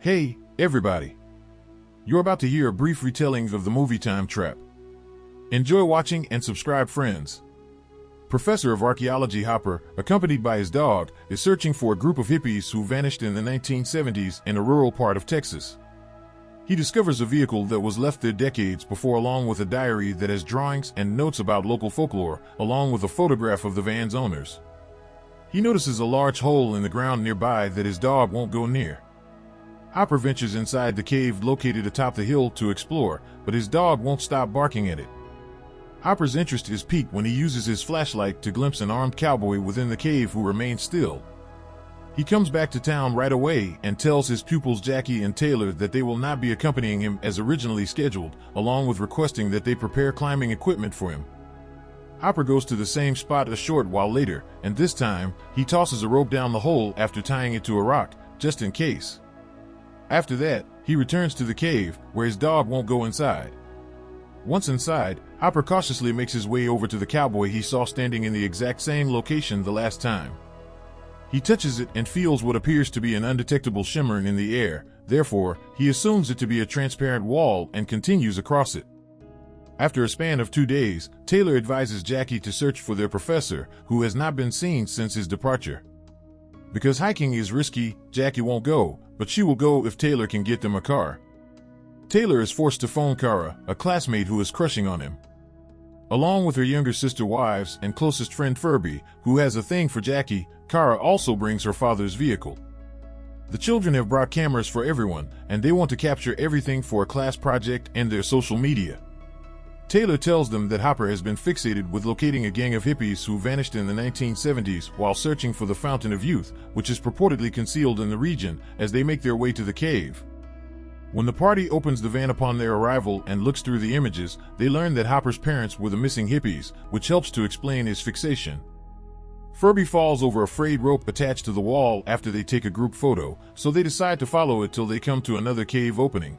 Hey, everybody. You're about to hear a brief retelling of the movie Time Trap. Enjoy watching and subscribe, friends. Professor of Archaeology Hopper, accompanied by his dog, is searching for a group of hippies who vanished in the 1970s in a rural part of Texas. He discovers a vehicle that was left there decades before, along with a diary that has drawings and notes about local folklore, along with a photograph of the van's owners. He notices a large hole in the ground nearby that his dog won't go near. Hopper ventures inside the cave located atop the hill to explore, but his dog won't stop barking at it. Hopper's interest is piqued when he uses his flashlight to glimpse an armed cowboy within the cave who remains still. He comes back to town right away and tells his pupils Jackie and Taylor that they will not be accompanying him as originally scheduled, along with requesting that they prepare climbing equipment for him. Hopper goes to the same spot a short while later, and this time, he tosses a rope down the hole after tying it to a rock, just in case. After that, he returns to the cave, where his dog won't go inside. Once inside, Hopper cautiously makes his way over to the cowboy he saw standing in the exact same location the last time. He touches it and feels what appears to be an undetectable shimmer in the air. Therefore, he assumes it to be a transparent wall and continues across it. After a span of 2 days, Taylor advises Jackie to search for their professor, who has not been seen since his departure. Because hiking is risky, Jackie won't go, but she will go if Taylor can get them a car. Taylor is forced to phone Kara, a classmate who is crushing on him. Along with her younger sister Wives and closest friend Furby, who has a thing for Jackie, Kara also brings her father's vehicle. The children have brought cameras for everyone, and they want to capture everything for a class project and their social media. Taylor tells them that Hopper has been fixated with locating a gang of hippies who vanished in the 1970s while searching for the Fountain of Youth, which is purportedly concealed in the region, as they make their way to the cave. When the party opens the van upon their arrival and looks through the images, they learn that Hopper's parents were the missing hippies, which helps to explain his fixation. Furby falls over a frayed rope attached to the wall after they take a group photo, so they decide to follow it till they come to another cave opening.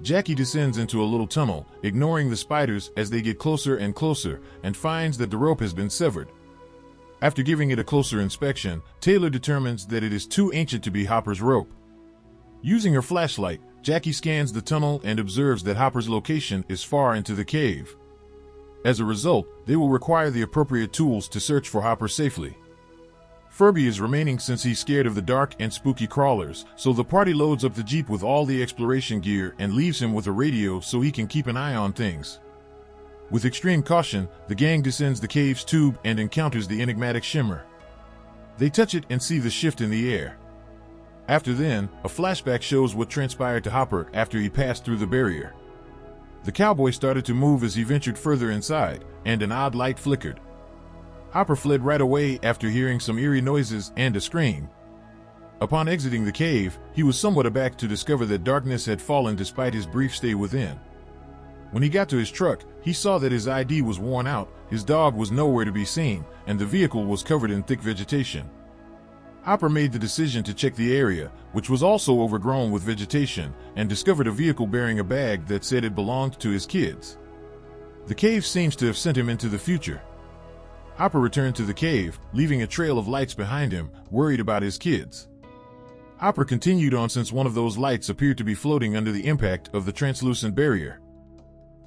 Jackie descends into a little tunnel, ignoring the spiders as they get closer and closer, and finds that the rope has been severed. After giving it a closer inspection, Taylor determines that it is too ancient to be Hopper's rope. Using her flashlight, Jackie scans the tunnel and observes that Hopper's location is far into the cave. As a result, they will require the appropriate tools to search for Hopper safely. Furby is remaining since he's scared of the dark and spooky crawlers, so the party loads up the Jeep with all the exploration gear and leaves him with a radio so he can keep an eye on things. With extreme caution, the gang descends the cave's tube and encounters the enigmatic shimmer. They touch it and see the shift in the air. After then, a flashback shows what transpired to Hopper after he passed through the barrier. The cowboy started to move as he ventured further inside, and an odd light flickered. Hopper fled right away after hearing some eerie noises and a scream. Upon exiting the cave, he was somewhat aback to discover that darkness had fallen despite his brief stay within. When he got to his truck, he saw that his ID was worn out, his dog was nowhere to be seen, and the vehicle was covered in thick vegetation. Hopper made the decision to check the area, which was also overgrown with vegetation, and discovered a vehicle bearing a bag that said it belonged to his kids. The cave seems to have sent him into the future. Hopper returned to the cave, leaving a trail of lights behind him, worried about his kids. Hopper continued on since one of those lights appeared to be floating under the impact of the translucent barrier.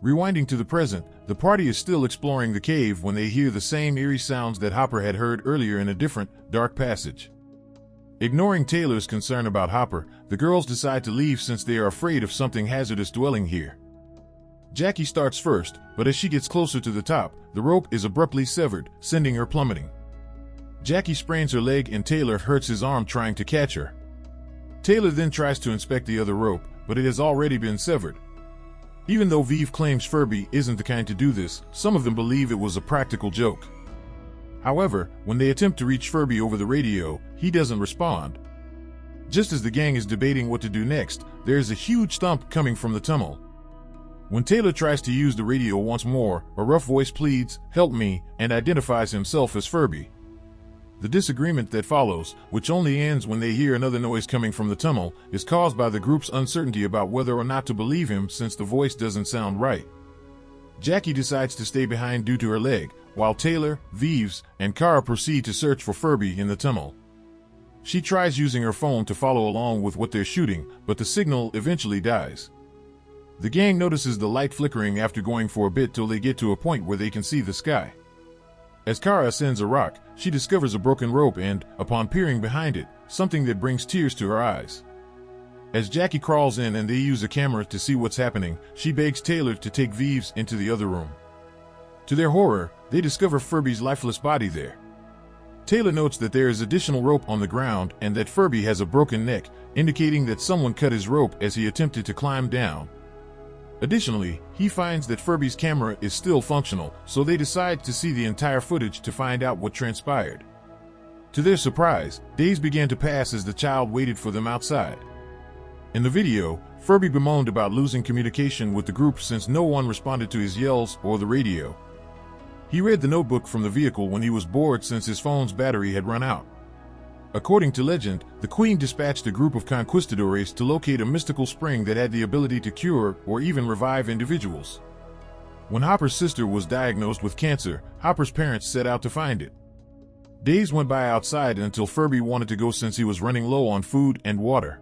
Rewinding to the present, the party is still exploring the cave when they hear the same eerie sounds that Hopper had heard earlier in a different, dark passage. Ignoring Taylor's concern about Hopper, the girls decide to leave since they are afraid of something hazardous dwelling here. Jackie starts first, but as she gets closer to the top, the rope is abruptly severed, sending her plummeting. Jackie sprains her leg and Taylor hurts his arm trying to catch her. Taylor then tries to inspect the other rope, but it has already been severed. Even though Vive claims Furby isn't the kind to do this, some of them believe it was a practical joke. However, when they attempt to reach Furby over the radio, he doesn't respond. Just as the gang is debating what to do next, there is a huge thump coming from the tunnel. When Taylor tries to use the radio once more, a rough voice pleads, "Help me," and identifies himself as Furby. The disagreement that follows, which only ends when they hear another noise coming from the tunnel, is caused by the group's uncertainty about whether or not to believe him since the voice doesn't sound right. Jackie decides to stay behind due to her leg, while Taylor, Vives, and Kara proceed to search for Furby in the tunnel. She tries using her phone to follow along with what they're shooting, but the signal eventually dies. The gang notices the light flickering after going for a bit till they get to a point where they can see the sky. As Kara ascends a rock, she discovers a broken rope and, upon peering behind it, something that brings tears to her eyes. As Jackie crawls in and they use a camera to see what's happening, she begs Taylor to take Vives into the other room. To their horror, they discover Furby's lifeless body there. Taylor notes that there is additional rope on the ground and that Furby has a broken neck, indicating that someone cut his rope as he attempted to climb down. Additionally, he finds that Furby's camera is still functional, so they decide to see the entire footage to find out what transpired. To their surprise, days began to pass as the child waited for them outside. In the video, Furby bemoaned about losing communication with the group since no one responded to his yells or the radio. He read the notebook from the vehicle when he was bored since his phone's battery had run out. According to legend, the Queen dispatched a group of conquistadores to locate a mystical spring that had the ability to cure or even revive individuals. When Hopper's sister was diagnosed with cancer, Hopper's parents set out to find it. Days went by outside until Furby wanted to go since he was running low on food and water.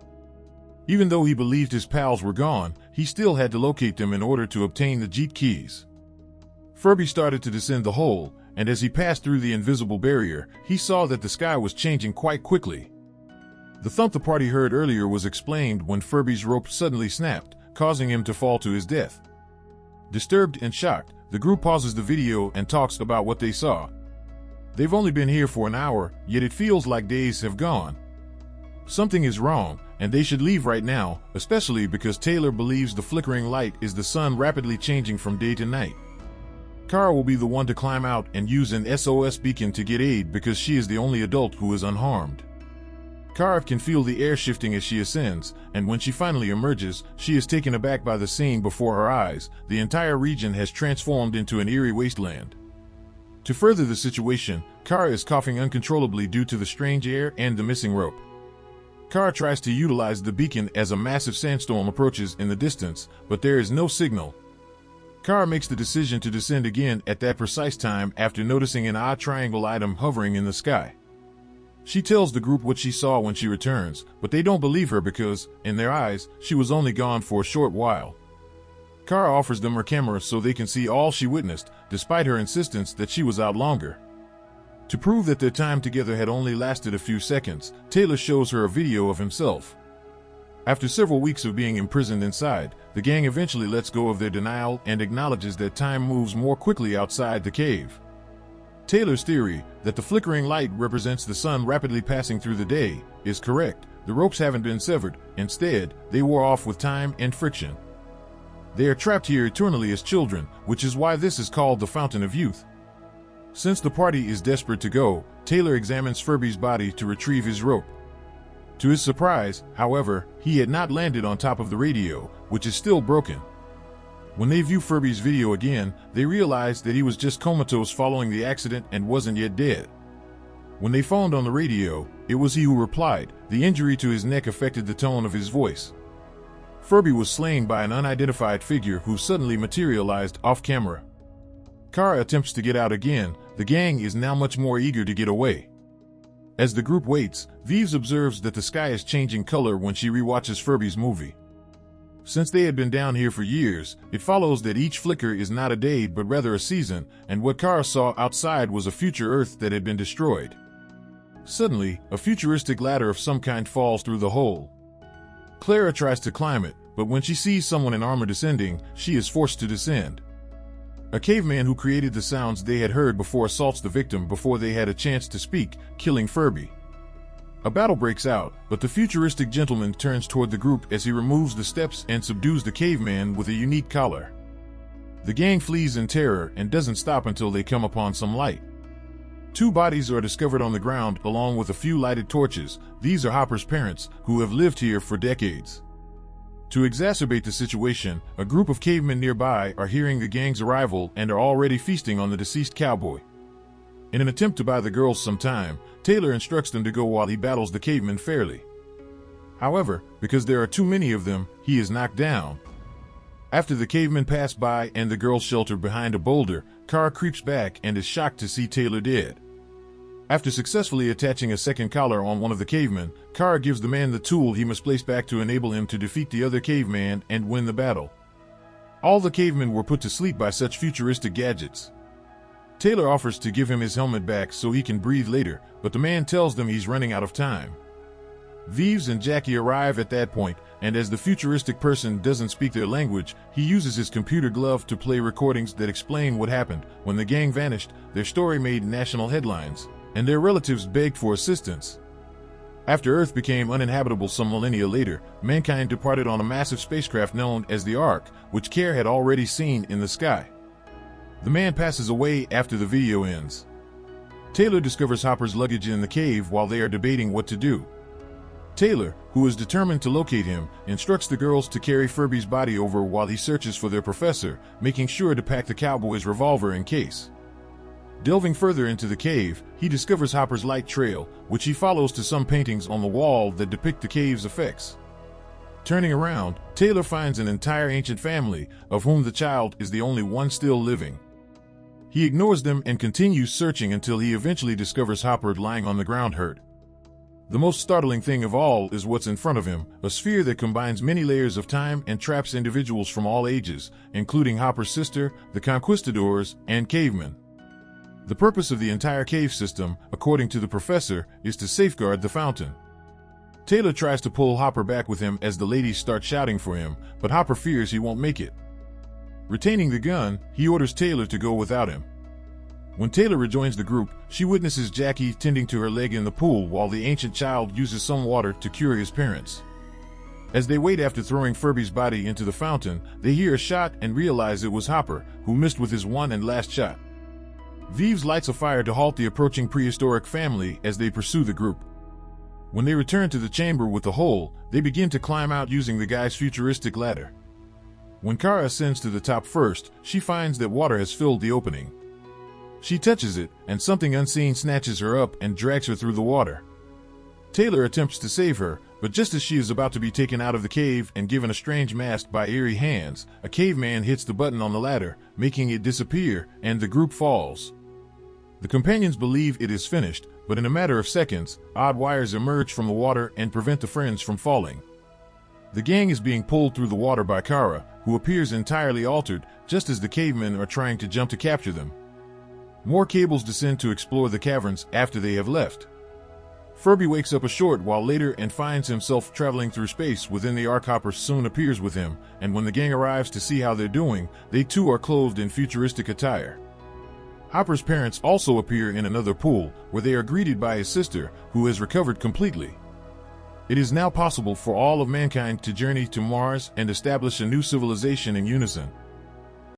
Even though he believed his pals were gone, he still had to locate them in order to obtain the Jeet keys. Furby started to descend the hole, and as he passed through the invisible barrier, he saw that the sky was changing quite quickly. The thump the party heard earlier was explained when Furby's rope suddenly snapped, causing him to fall to his death. Disturbed and shocked, the group pauses the video and talks about what they saw. They've only been here for an hour, yet it feels like days have gone. Something is wrong, and they should leave right now, especially because Taylor believes the flickering light is the sun rapidly changing from day to night. Kara will be the one to climb out and use an SOS beacon to get aid because she is the only adult who is unharmed. Kara can feel the air shifting as she ascends, and when she finally emerges, she is taken aback by the scene before her eyes. The entire region has transformed into an eerie wasteland. To further the situation, Kara is coughing uncontrollably due to the strange air and the missing rope. Kara tries to utilize the beacon as a massive sandstorm approaches in the distance, but there is no signal. Kara makes the decision to descend again at that precise time after noticing an odd triangle item hovering in the sky. She tells the group what she saw when she returns, but they don't believe her because, in their eyes, she was only gone for a short while. Kara offers them her camera so they can see all she witnessed, despite her insistence that she was out longer. To prove that their time together had only lasted a few seconds, Taylor shows her a video of himself. After several weeks of being imprisoned inside, the gang eventually lets go of their denial and acknowledges that time moves more quickly outside the cave. Taylor's theory, that the flickering light represents the sun rapidly passing through the day, is correct. The ropes haven't been severed. Instead, they wore off with time and friction. They are trapped here eternally as children, which is why this is called the Fountain of Youth. Since the party is desperate to go, Taylor examines Furby's body to retrieve his rope. To his surprise, however, he had not landed on top of the radio, which is still broken. When they view Furby's video again, they realize that he was just comatose following the accident and wasn't yet dead. When they phoned on the radio, it was he who replied. The injury to his neck affected the tone of his voice. Furby was slain by an unidentified figure who suddenly materialized off camera. Kara attempts to get out again. The gang is now much more eager to get away. As the group waits, Vives observes that the sky is changing color when she rewatches Furby's movie. Since they had been down here for years, it follows that each flicker is not a day but rather a season, and what Kara saw outside was a future Earth that had been destroyed. Suddenly, a futuristic ladder of some kind falls through the hole. Clara tries to climb it, but when she sees someone in armor descending, she is forced to descend. A caveman who created the sounds they had heard before assaults the victim before they had a chance to speak, killing Furby. A battle breaks out, but the futuristic gentleman turns toward the group as he removes the steps and subdues the caveman with a unique collar. The gang flees in terror and doesn't stop until they come upon some light. 2 bodies are discovered on the ground along with a few lighted torches. These are Hopper's parents, who have lived here for decades. To exacerbate the situation, a group of cavemen nearby are hearing the gang's arrival and are already feasting on the deceased cowboy. In an attempt to buy the girls some time, Taylor instructs them to go while he battles the cavemen fairly. However, because there are too many of them, he is knocked down. After the cavemen pass by and the girls shelter behind a boulder, Kara creeps back and is shocked to see Taylor dead. After successfully attaching a second collar on one of the cavemen, Kara gives the man the tool he must place back to enable him to defeat the other caveman and win the battle. All the cavemen were put to sleep by such futuristic gadgets. Taylor offers to give him his helmet back so he can breathe later, but the man tells them he's running out of time. Vives and Jackie arrive at that point, and as the futuristic person doesn't speak their language, he uses his computer glove to play recordings that explain what happened. When the gang vanished, their story made national headlines, and their relatives begged for assistance. After Earth became uninhabitable some millennia later, mankind departed on a massive spacecraft known as the Ark, which Care had already seen in the sky. The man passes away after the video ends. Taylor discovers Hopper's luggage in the cave while they are debating what to do. Taylor, who is determined to locate him, instructs the girls to carry Furby's body over while he searches for their professor, making sure to pack the cowboy's revolver in case. Delving further into the cave, he discovers Hopper's light trail, which he follows to some paintings on the wall that depict the cave's effects. Turning around, Taylor finds an entire ancient family, of whom the child is the only one still living. He ignores them and continues searching until he eventually discovers Hopper lying on the ground hurt. The most startling thing of all is what's in front of him, a sphere that combines many layers of time and traps individuals from all ages, including Hopper's sister, the conquistadors, and cavemen. The purpose of the entire cave system, according to the professor, is to safeguard the fountain. Taylor tries to pull Hopper back with him as the ladies start shouting for him, but Hopper fears he won't make it. Retaining the gun, he orders Taylor to go without him. When Taylor rejoins the group, she witnesses Jackie tending to her leg in the pool while the ancient child uses some water to cure his parents. As they wait after throwing Furby's body into the fountain, they hear a shot and realize it was Hopper, who missed with his one and last shot. Vives lights a fire to halt the approaching prehistoric family as they pursue the group. When they return to the chamber with the hole, they begin to climb out using the guy's futuristic ladder. When Kara ascends to the top first, she finds that water has filled the opening. She touches it, and something unseen snatches her up and drags her through the water. Taylor attempts to save her, but just as she is about to be taken out of the cave and given a strange mask by eerie hands, a caveman hits the button on the ladder, making it disappear, and the group falls. The companions believe it is finished, but in a matter of seconds, odd wires emerge from the water and prevent the friends from falling. The gang is being pulled through the water by Kara, who appears entirely altered, just as the cavemen are trying to jump to capture them. More cables descend to explore the caverns after they have left. Furby wakes up a short while later and finds himself traveling through space within the Ark. Hopper soon appears with him, and when the gang arrives to see how they're doing, they too are clothed in futuristic attire. Hopper's parents also appear in another pool, where they are greeted by his sister, who has recovered completely. It is now possible for all of mankind to journey to Mars and establish a new civilization in unison,